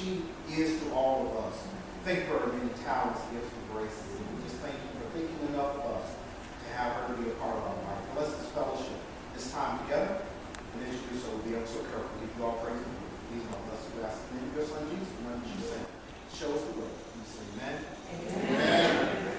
she is to all of us. Thank you for her many talents, gifts, and graces. And we just thank you for thinking enough of us to have her be a part of our life. Bless this fellowship, this time together, and as you do so, we'll be able to occur. We give you all praise and glory. Please don't bless you. We ask in the name of your son Jesus, the one that you sent. Show us the way. We say amen. Amen.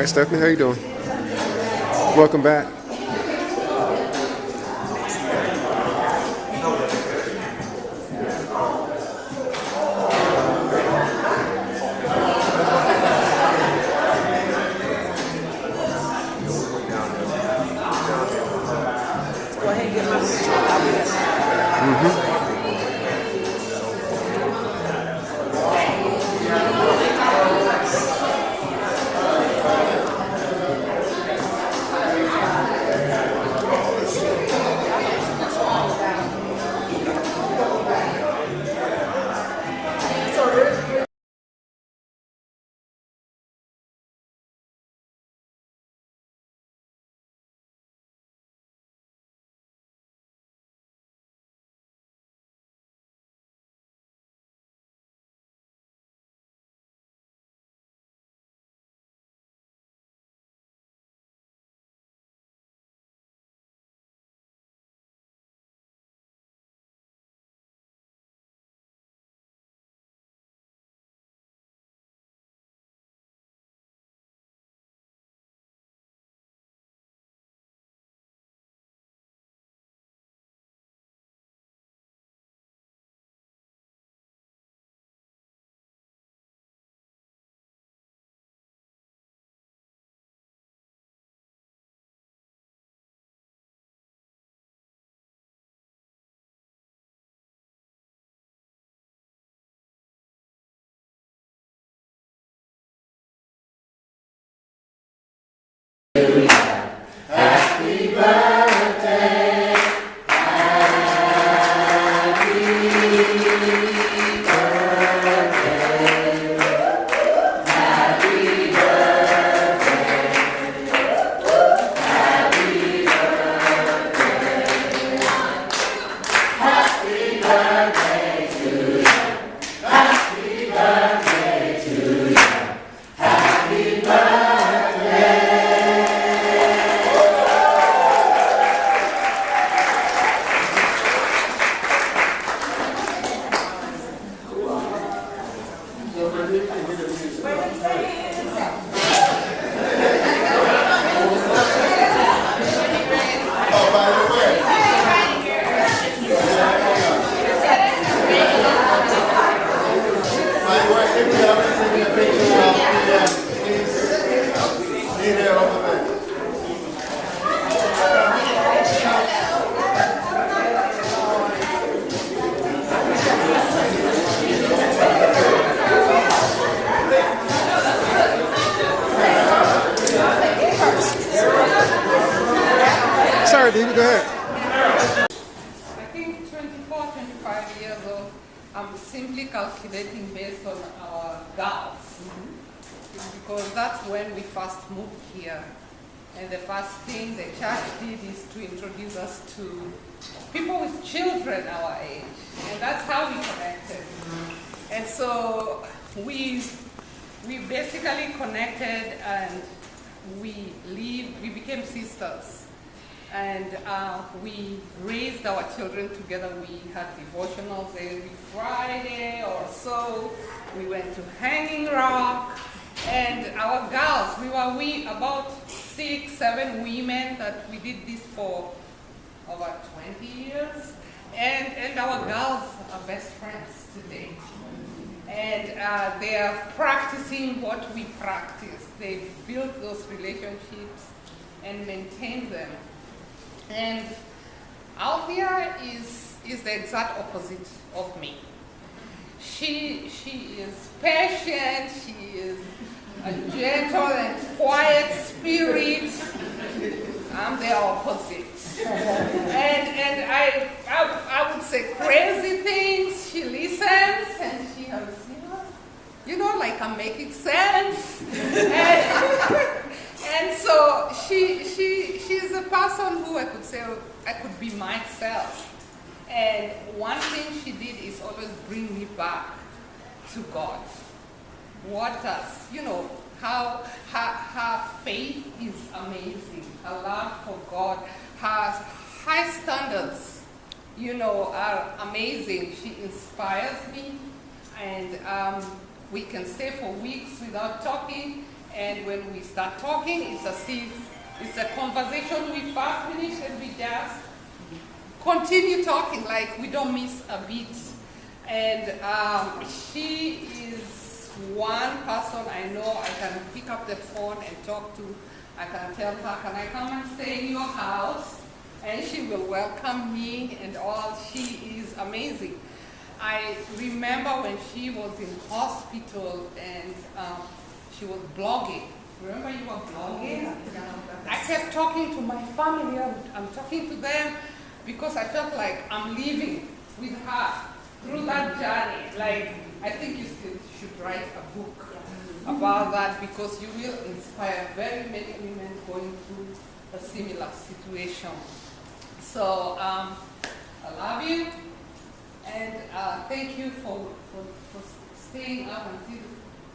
right, Stephanie, how you doing? Welcome back. Go ahead and get my Sorry, Dee, go ahead. I think 24, 25 years old, I'm simply calculating based on our girls. Because that's when we first moved here. And the first thing the church did is to introduce us to people with children our age. And that's how we connected. And so we basically connected and we became sisters. And we raised our children together. We had devotionals every Friday or so. We went to Hanging Rock. And our girls, we about 6, 7 women that we did this for over 20 years. And our girls are best friends today. And they are practicing what we practice. They built those relationships and maintain them. And Althea is the exact opposite of me. She is patient, she is a gentle and quiet spirit. I'm the opposite. And I would say crazy things. She listens and she has, like I'm making sense. And so she's a person who I could say I could be myself. And one thing she did is always bring me back to God. How her faith is amazing. Her love for God, her high standards, are amazing. She inspires me, and we can stay for weeks without talking, And when we start talking, it's as if it's a conversation we first finish and we just continue talking like we don't miss a beat. And she is one person I know I can pick up the phone and talk to. I can tell her, can I come and stay in your house? And she will welcome me and all. She is amazing. I remember when she was in hospital and she was blogging. Remember you were blogging? I kept talking to my family. I'm talking to them because I felt like I'm living with her through that journey. Like, I think you still should write a book about that because you will inspire very many women going through a similar situation. So I love you, and thank you for staying up until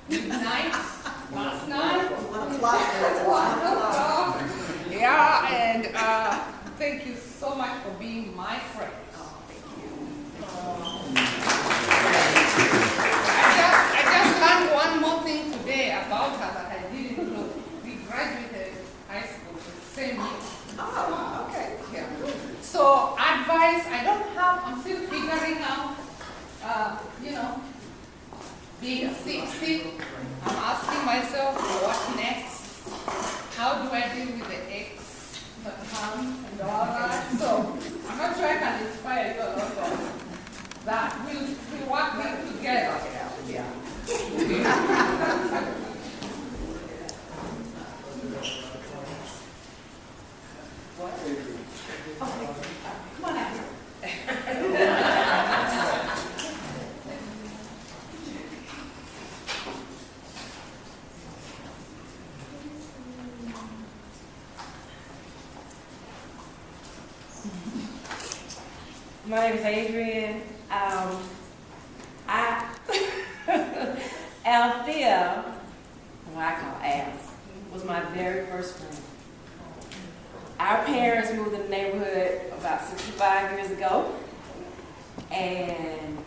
midnight last night. 1 o'clock. That's 1 o'clock. Yeah, and thank you so much for being my friend. I just learned one more thing today about her that I didn't know. We graduated high school the same year. Oh, okay. Yeah. So advice, I don't have, I'm still figuring out, being 60, I'm asking myself, what next? How do I deal with the ex, the come, and all that? So I'm not sure I can inspire you a lot of that. We'll work that together. Yeah. Come on out here. My name is Adrian. Althea, who I call Al, was my very first friend. Our parents moved in the neighborhood about 65 years ago, and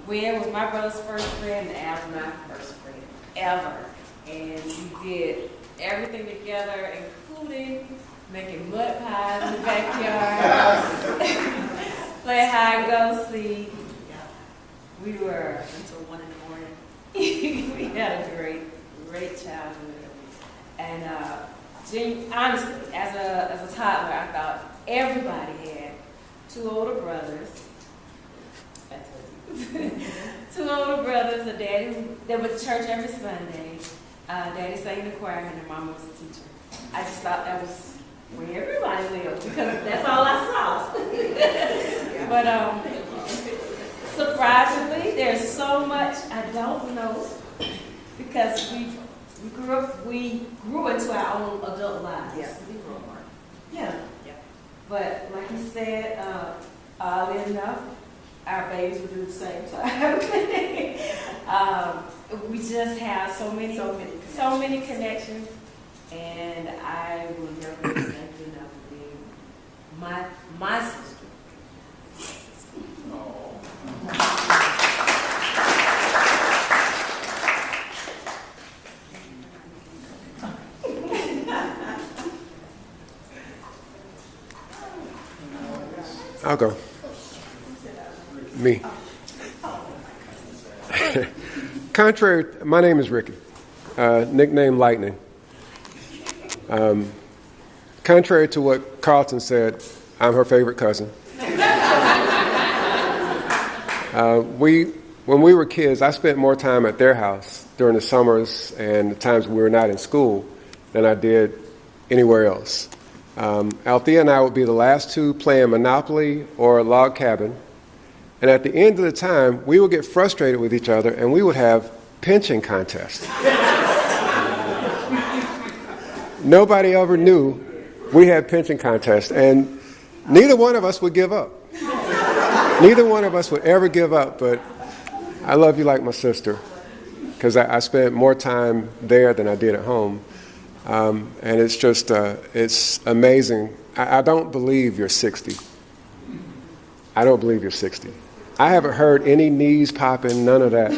Gwen was my brother's first friend, and Al was my first friend ever. And we did everything together, including making mud pies in the backyard, play hide and go seek. We were Until 1 in the morning. we had a great childhood. And honestly, as a toddler, I thought everybody had 2 older brothers. I told you. 2 older brothers, a daddy that went to church every Sunday. Daddy sang in the choir, and their mama was a teacher. I just thought that was where everybody lived because that's all I saw. But surprisingly, there's so much I don't know because we grew into our own adult lives. Yes, we grew up. Yeah. Yeah. But like you said, oddly enough, our babies will do the same time. We just have so many connections, and I will never thank you enough for being my sister. I'll go. Me. My name is Ricky, nickname Lightning. Contrary to what Carlton said, I'm her favorite cousin. When we were kids, I spent more time at their house during the summers and the times we were not in school than I did anywhere else. Althea and I would be the last 2 playing Monopoly or Log Cabin. And at the end of the time, we would get frustrated with each other and we would have pinching contests. Nobody ever knew we had pinching contests, and neither one of us would give up. Neither one of us would ever give up, but I love you like my sister because I spent more time there than I did at home. And it's just, it's amazing. I don't believe you're 60. I don't believe you're 60. I haven't heard any knees popping, none of that.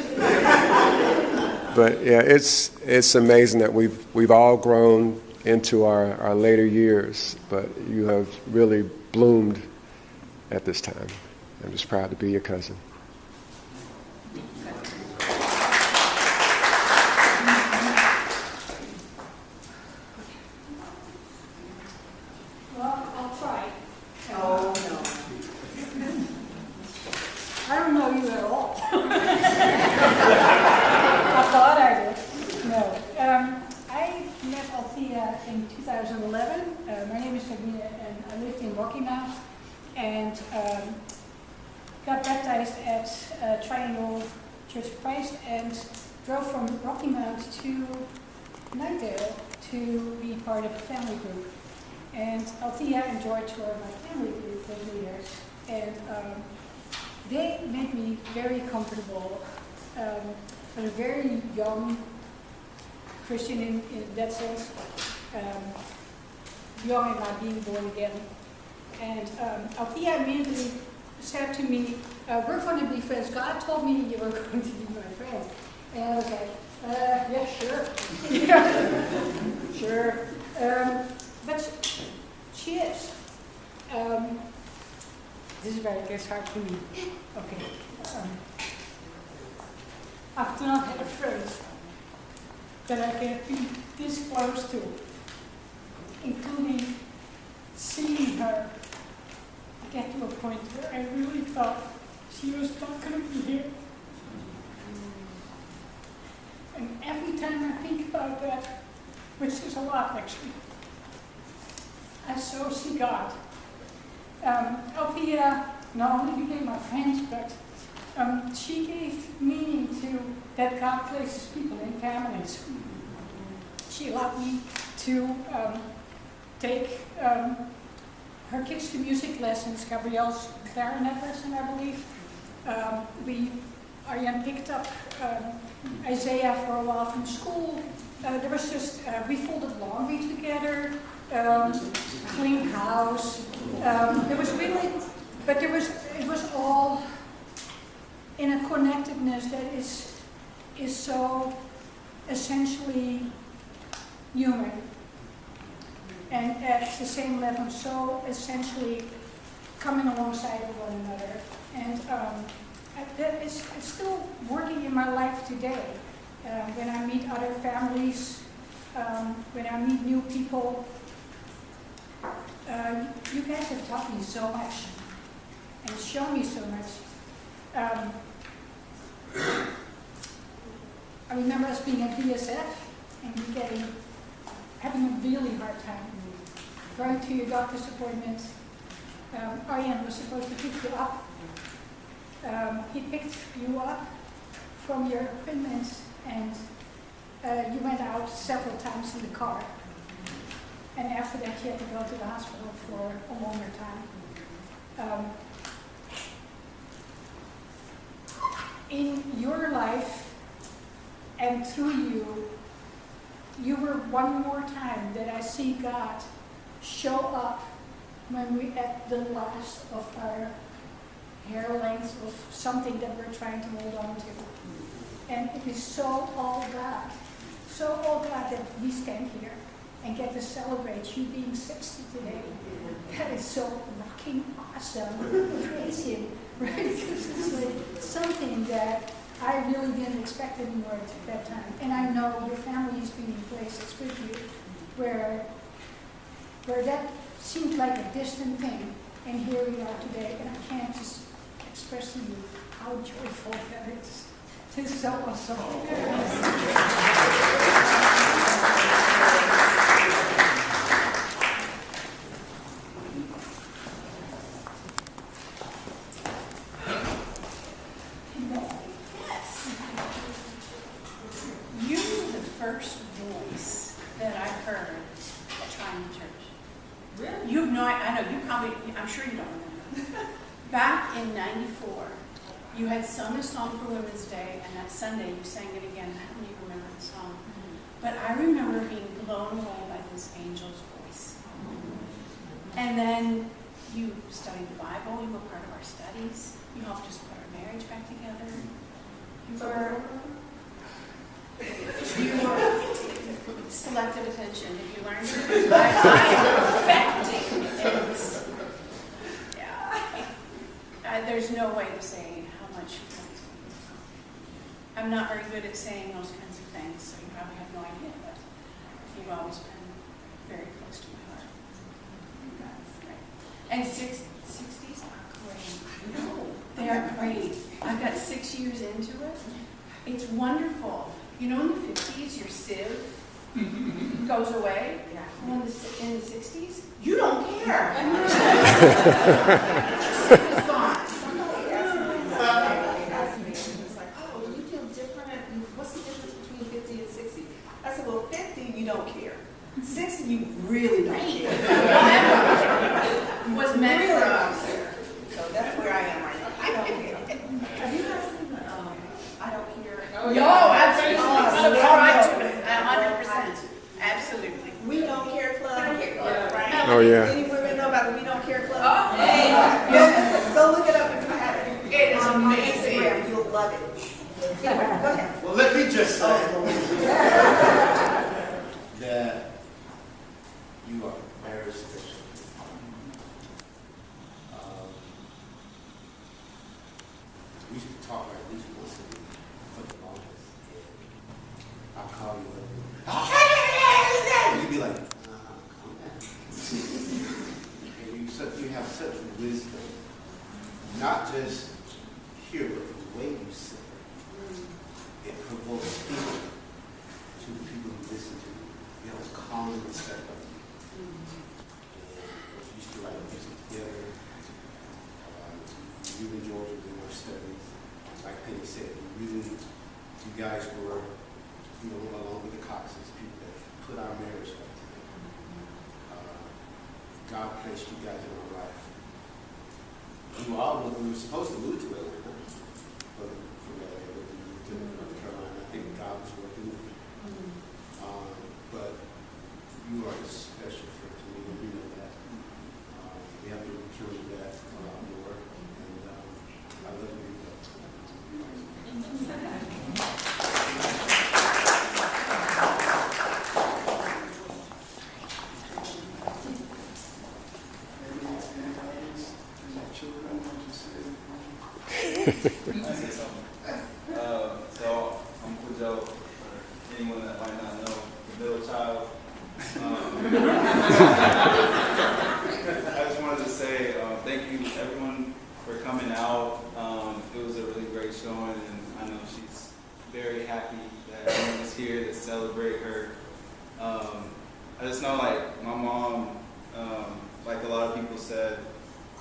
But yeah, it's amazing that we've all grown into our later years, but you have really bloomed at this time. I'm just proud to be your cousin. Well, I'll try. Oh, I don't know you at all. I thought I did. No. I met Althea in 2011. My name is Sabine and I live in Rocky Mount. And got baptized at Triangle Church of Christ and drove from Rocky Mount to Nightdale to be part of a family group. And Althea and George were my family group leaders. And they made me very comfortable. I was a very young Christian in that sense. Young in my being born again. And Althea immediately said to me, we're going to be friends. God told me you were going to be my friend. And I was like, yeah, sure. Sure. But she is. This is where it gets hard for me. Okay. I've not had a friend that I can be this close to, including seeing her get to a point where I really thought she was not going to be here. And every time I think about that, which is a lot actually, I so see God. Althea not only became my friend, but she gave meaning to that God places people in families. She allowed me to take her kids to music lessons, Gabrielle's clarinet lesson, I believe. Arjen picked up Isaiah for a while from school. There was just, we folded laundry together, cleaned house. There was really, but it was all in a connectedness that is so essentially human. And at the same level, so essentially coming alongside of one another. And that is still working in my life today. When I meet other families, when I meet new people, you guys have taught me so much and shown me so much. I remember us being at BSF and having a really hard time going to your doctor's appointment. Arjen was supposed to pick you up. He picked you up from your appointment and you went out several times in the car. And after that you had to go to the hospital for a longer time. In your life and through you, you were one more time that I see God show up when we at the last of our hair length of something that we're trying to hold on to. And it is so all God that we stand here and get to celebrate you being 60 today. That is so fucking awesome. Praise Him, right? Because it's like something that I really didn't expect anymore at that time. And I know your family has been in places with you where that seemed like a distant thing. And here we are today, and I can't just express to you how joyful that is. It is so awesome. You were the first voice that I heard at Triangle Church. Really? You have no, I know, you probably, I'm sure you don't remember. Back in '94, you had sung a song for Women's Day, and that Sunday you sang it again. I don't even remember the song. But I remember being blown away by this angel's voice. And then you studied the Bible, you were part of our studies, you helped us put our marriage back together. You were selective attention. If you learn to, I am perfecting it. Yeah. There's no way to say how much you love me. I'm not very good at saying those kinds of things, so you probably have no idea, but you've always been very close to my heart. That's great. And 60s are great. No, they are great. I've got 6 years into it. It's wonderful. You know, in the 50s, your sieve goes away. Well, in the 60s, you don't care. Your sieve is gone. Somebody asked me, it's like, oh, you feel different. What's the difference between 50 and 60? I said, well, 50, you don't care. 60, you really don't care. Was meant for us. So that's where I am right now. I don't care. Have you guys seen I Don't Care? No, absolutely. Subscribe to it. 100%. Absolutely. We Don't Care Club. Right? Oh, yeah. Any women know about the We Don't Care Club? Oh, Hey, go look it up if you haven't. it is On amazing. Instagram, you'll love it. Anyway, go ahead. Well, let me just say that you are very special. We should talk at least once a week for the longest. And I'll call you up. And you'd be like, calm down. And you have such wisdom, not just here, but the way you say it. It provokes people to the people who listen to you. You have a calm respect of you. And we used to write music together. You and Georgia did our studies. Like Penny said, you guys were, along with the Coxes, people that put our marriage back together. God placed you guys in our life. You all we were supposed to move to Atlanta, but from LA, but we moved to North Carolina. I think God was working with you. But you are a special friend to me, and you know that. We have to return to that a lot more, and I love you. I say something. So, Uncle Joe, for anyone that might not know, the middle child. I just wanted to say thank you, everyone, for coming out. It was a really great showing, and I know she's very happy that everyone is here to celebrate her. I just know, like, my mom, like a lot of people said,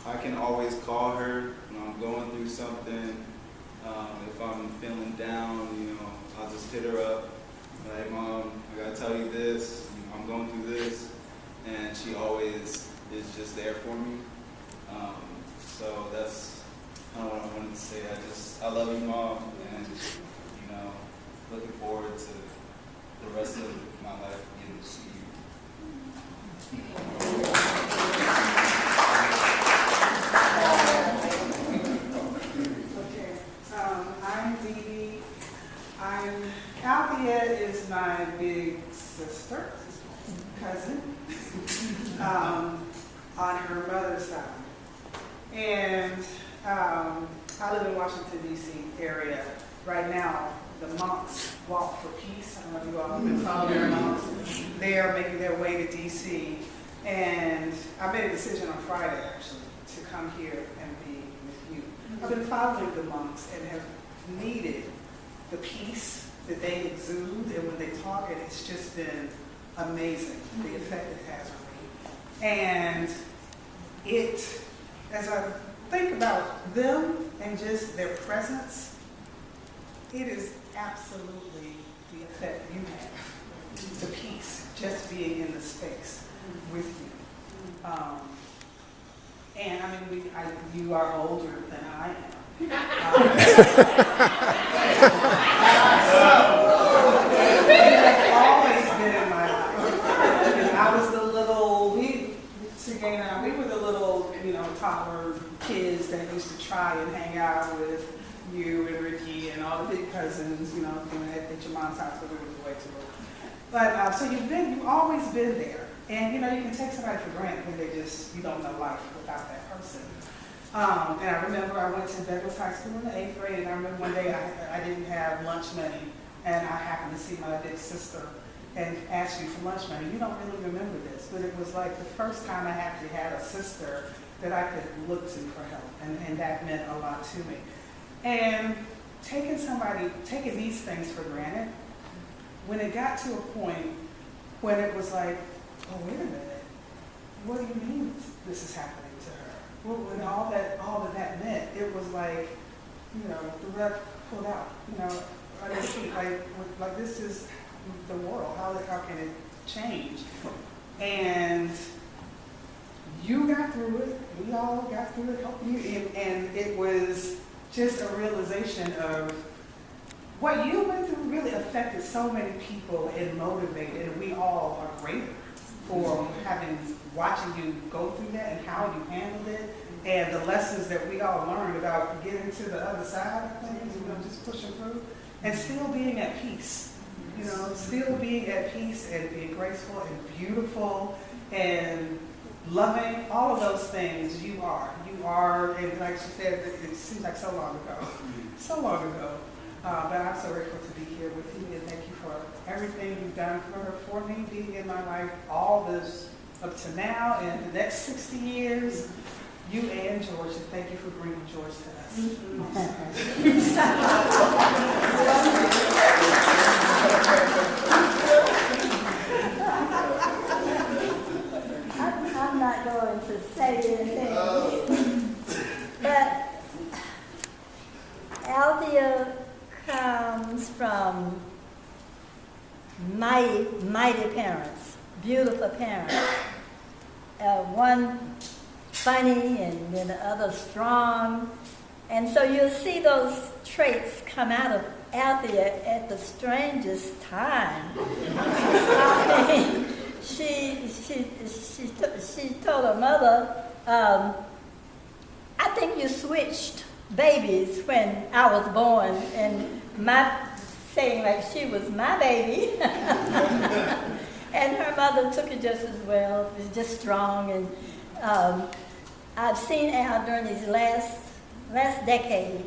I can always call her when I'm going through something. If I'm feeling down, I'll just hit her up. Like, Mom, I gotta tell you this. I'm going through this, and she always is just there for me. So that's kind of what I wanted to say. I love you, Mom, and looking forward to the rest of my life getting to see you. I'm Dee Dee. Althea is my big sister, cousin, on her mother's side. And I live in Washington, D.C. area. Right now, the monks Walk for Peace. I don't know if you all have been following their monks. They are making their way to D.C. And I made a decision on Friday, actually, to come here and be with you. I've been following the monks and have needed the peace that they exude, and when they talk, it's just been amazing, the effect it has on me. And it, as I think about them and just their presence, it is absolutely the effect you have, the peace, just being in the space with you. And I mean, you are older than I am. You've always been in my life. I was the little, we were the little, toddler kids that used to try and hang out with you and Ricky and all the big cousins, at your mom's house, but we was way too old. But so you've always been there, and you know you can take somebody for granted when you don't know life without that person. And I remember I went to Douglas High School in the 8th grade, and I remember one day I didn't have lunch money, and I happened to see my big sister and asked you for lunch money. You don't really remember this, but it was like the first time I actually had a sister that I could look to for help, and that meant a lot to me. And taking these things for granted, when it got to a point when it was like, oh, wait a minute, what do you mean this is happening to her? Well, when all that meant, it was like, you know, the rug pulled out, you know, on your feet, like this is the world, how can it change? And you got through it, we all got through it, helping you, and it was just a realization of what you went through really affected so many people and motivated, and we all are grateful for watching you go through that and how you handled it, and the lessons that we all learned about getting to the other side of things, you know, just pushing through, and still being at peace, you know, still being at peace and being graceful and beautiful and loving, all of those things you are, and like she said, it seems like so long ago, but I'm so grateful to be here with you, and thank you for everything you've done for me, being in my life, all this up to now, and the next 60 years, you and George, and thank you for bringing George to us. I'm not going to say anything, but Althea comes from mighty parents, beautiful parents. One funny and then the other strong. And so you'll see those traits come out of Althea at the strangest time. I mean, she told her mother, I think you switched babies when I was born, and saying like she was my baby. And her mother took it just as well. It was just strong. And I've seen Al during these last decade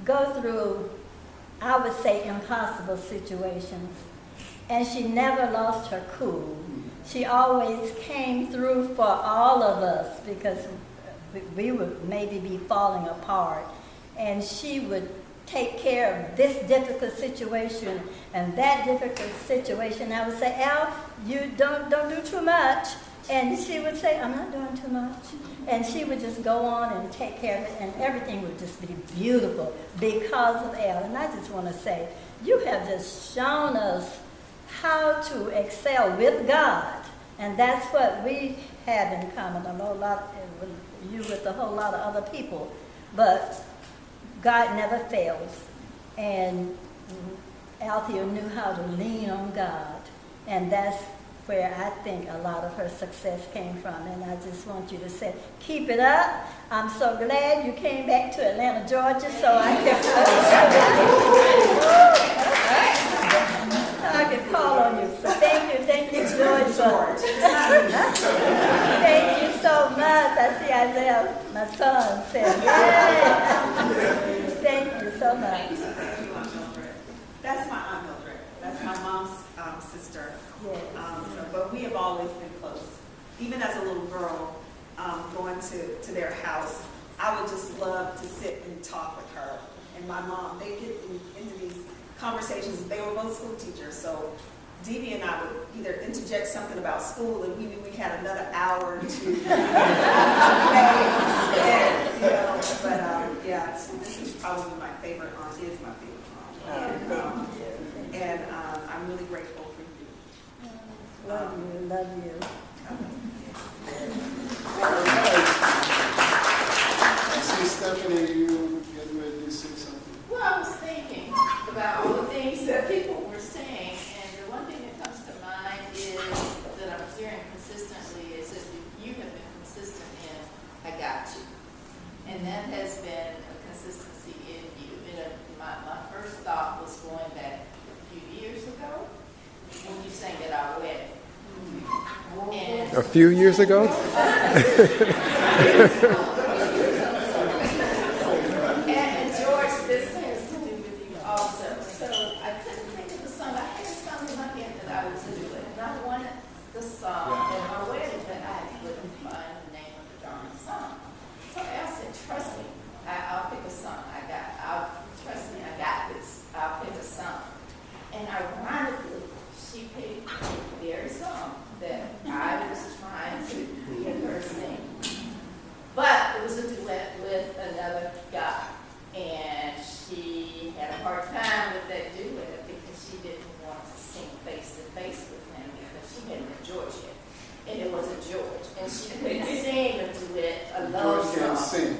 go through, I would say, impossible situations. And she never lost her cool. She always came through for all of us because we would maybe be falling apart. And she would take care of this difficult situation and that difficult situation. I would say, Al, you don't do too much. And she would say, I'm not doing too much. And she would just go on and take care of it, and everything would just be beautiful because of Al. And I just want to say, you have just shown us how to excel with God. And that's what we have in common, a whole lot, you with a whole lot of other people. But God never fails. And Althea knew how to lean on God. And that's where I think a lot of her success came from. And I just want you to say, keep it up. I'm so glad you came back to Atlanta, Georgia, so I can call on you. So thank you, George. Thank you so much. I see Isaiah, my son, said, yay. Thank you so much. That's my Aunt Mildred. That's my mom's sister. Yes. But we have always been close. Even as a little girl, going to their house, I would just love to sit and talk with her and my mom. They get into these conversations. They were both school teachers, so Dee Dee and I would either interject something about school, and we knew we had another hour to play instead, you know. But yeah, so this is probably my favorite aunt. Is my favorite aunt, and I'm really grateful for you. Love you. I see Stephanie, you getting ready to say something. Well, I was thinking about all the things that people were saying, and the one thing that comes to mind is that I'm hearing consistently is that you have been consistent in, I got you. And that has been a consistency in you. My first thought was going back a few years ago when you sang that a few years ago. And George, this has to do with you also. So I couldn't think of the song. I had a song in my head that I was to do it. And I wanted the song in my wedding, but I couldn't find the name of the darn song. So Al said, trust me, I'll pick a song. Trust me, I got this. I'll pick a song. And ironically, she picked the very song that I was trying to hear her sing. But it was a duet with another guy. And she had a hard time with that duet because she didn't want to sing face to face with him because she hadn't met George yet. And it wasn't George. And she couldn't sing a duet, a love George can't song. sing.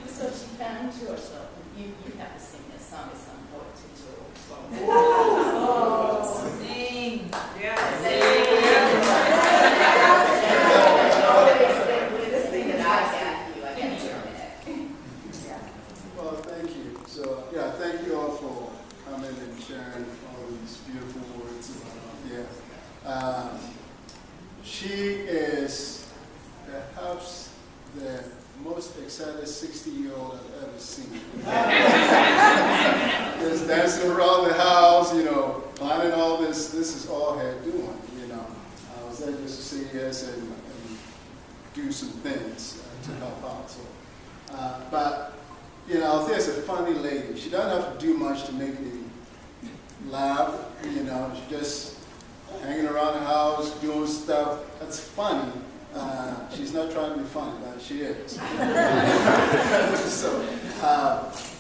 So she found George. So you have to sing this song at some point to George. Sing. Yeah. Well, thank you. So, yeah, thank you all for coming and sharing all these beautiful words about Althea. She is perhaps the most excited 60-year-old I've ever seen. Just dancing around the house, planning all this. This is all her doing, I was there just to say yes and do some things to help out. So, but Althea's a funny lady. She doesn't have to do much to make me laugh. She's just hanging around the house, doing stuff that's funny. She's not trying to be funny, but she is. So,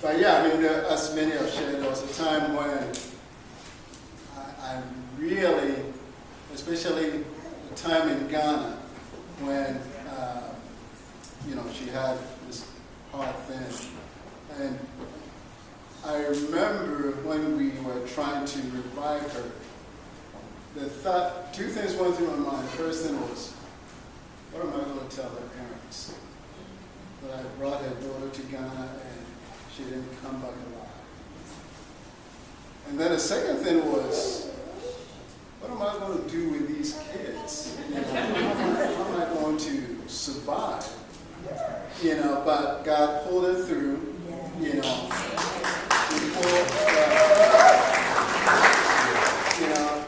but yeah, as many have shared, there was a time when I really, especially the time in Ghana, when she had this heart thing. And I remember when we were trying to revive her, two things went through my mind. The first thing was, what am I going to tell her parents? That I brought her daughter to Ghana and she didn't come back alive. And then the second thing was, what am I going to do with these kids? How am I going to survive? But God pulled her through,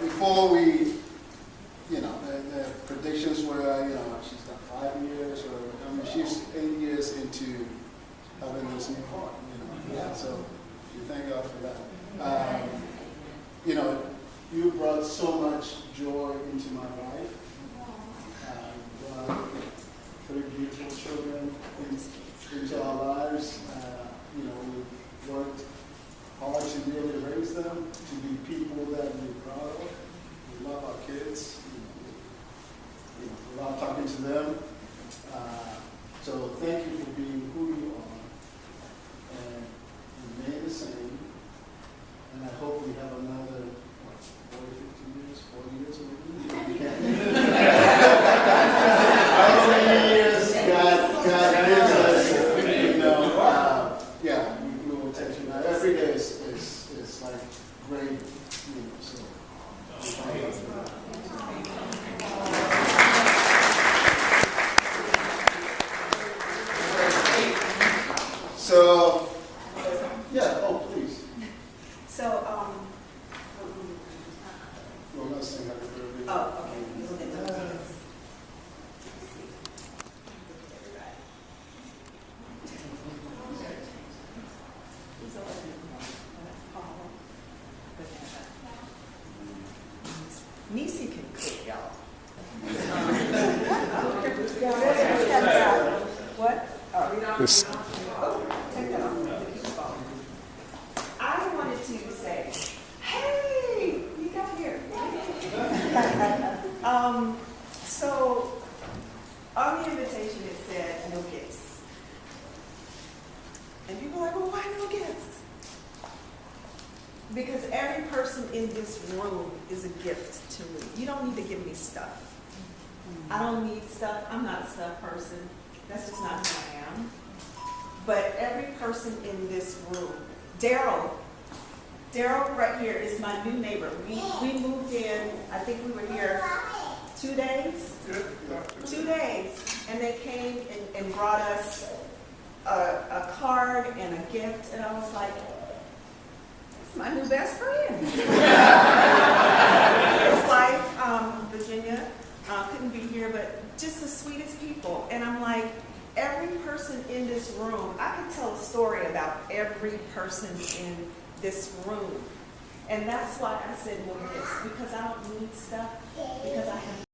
before we, the predictions were, she's got 5 years, she's 8 years into having this new heart, so we thank God for that. You brought so much joy into my life. Brought 3 beautiful children into our lives. We worked hard to really raise them, to be people that we're proud of. We love our kids. We love talking to them. So thank you for being who you are. And remain the same. And I hope we have another 40, 50 years, 40 years maybe. How many years God gives us, we will take you. Now, every day is like great, so. So, please. So, Well, let's sing happy birthday. oh, okay. Nisi can cook, y'all. What? This- Take that off. I wanted to say, hey, you got here. So on the invitation it said no gifts. And people are like, well, why no gifts? Because every person in this room is a gift to me. You don't need to give me stuff. I don't need stuff. I'm not a stuff person. That's just not who I am. But every person in this room, Daryl Daryl right here is my new neighbor. We moved in, I think we were here 2 days. 2 days. And they came and brought us a card and a gift. And I was like, it's my new best friend. His wife, Virginia, couldn't be here, but just the sweetest people. And I'm like, every person in this room, I could tell a story about every person in this room. And that's why I said, well, this, because I don't need stuff, because I have